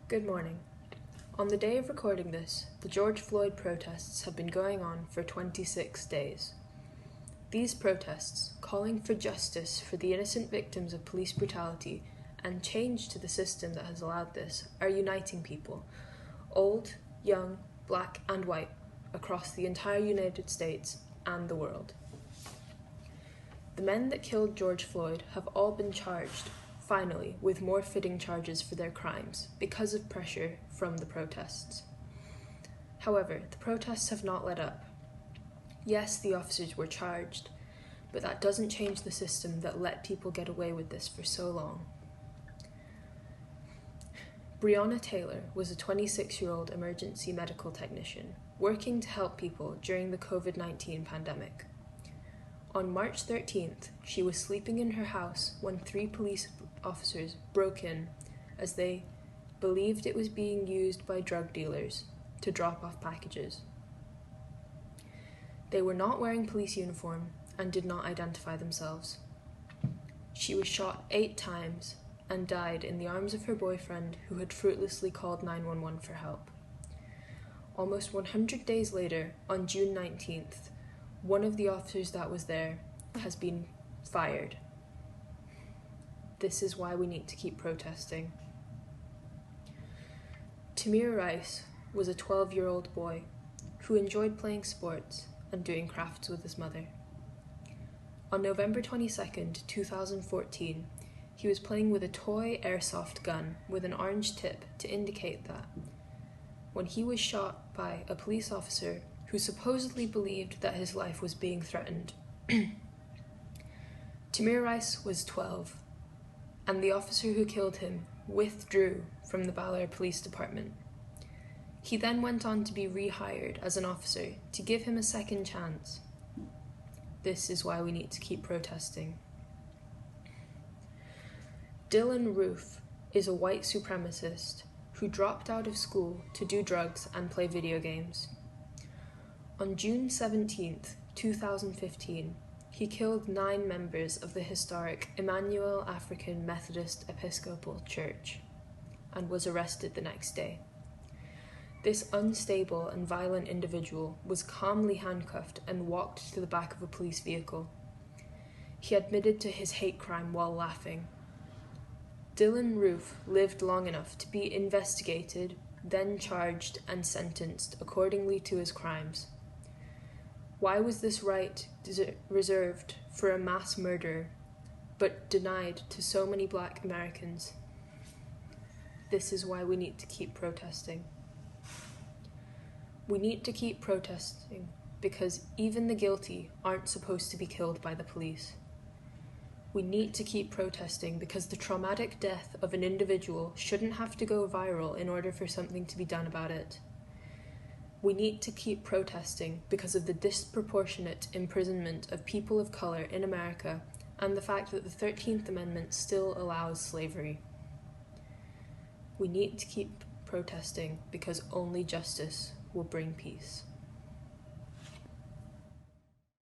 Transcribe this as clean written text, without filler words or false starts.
Good morning. On the day of recording this, the George Floyd protests have been going on for 26 days. These protests, calling for justice for the innocent victims of police brutality and change to the system that has allowed this, are uniting people, old, young, black, and white, across the entire United States and the world. The men that killed George Floyd have all been charged, finally, with more fitting charges for their crimes because of pressure from the protests. However, the protests have not let up. Yes, the officers were charged, but that doesn't change the system that let people get away with this for so long. Brianna Taylor was a 26-year-old emergency medical technician working to help people during the COVID-19 pandemic. On March 13th, she was sleeping in her house when 3 police officers broke in as they believed it was being used by drug dealers to drop off packages. They were not wearing police uniform and did not identify themselves. She was shot 8 times and died in the arms of her boyfriend, who had fruitlessly called 911 for help. Almost 100 days later, on June 19th, one of the officers that was there has been fired. This is why we need to keep protesting. Tamir Rice was a 12-year-old boy who enjoyed playing sports and doing crafts with his mother. On November 22nd, 2014, he was playing with a toy airsoft gun with an orange tip to indicate that, when he was shot by a police officer who supposedly believed that his life was being threatened. Tamir Rice was 12, and the officer who killed him withdrew from the Bel Air Police Department. He then went on to be rehired as an officer to give him a second chance. This is why we need to keep protesting. Dylan Roof is a white supremacist who dropped out of school to do drugs and play video games. On June 17th, 2015, he killed 9 members of the historic Emmanuel African Methodist Episcopal Church and was arrested the next day. This unstable and violent individual was calmly handcuffed and walked to the back of a police vehicle. He admitted to his hate crime while laughing. Dylan Roof lived long enough to be investigated, then charged and sentenced accordingly to his crimes. Why was this right reserved for a mass murderer, but denied to so many Black Americans? This is why we need to keep protesting. We need to keep protesting because even the guilty aren't supposed to be killed by the police. We need to keep protesting because the traumatic death of an individual shouldn't have to go viral in order for something to be done about it. We need to keep protesting because of the disproportionate imprisonment of people of color in America and the fact that the 13th Amendment still allows slavery. We need to keep protesting because only justice will bring peace.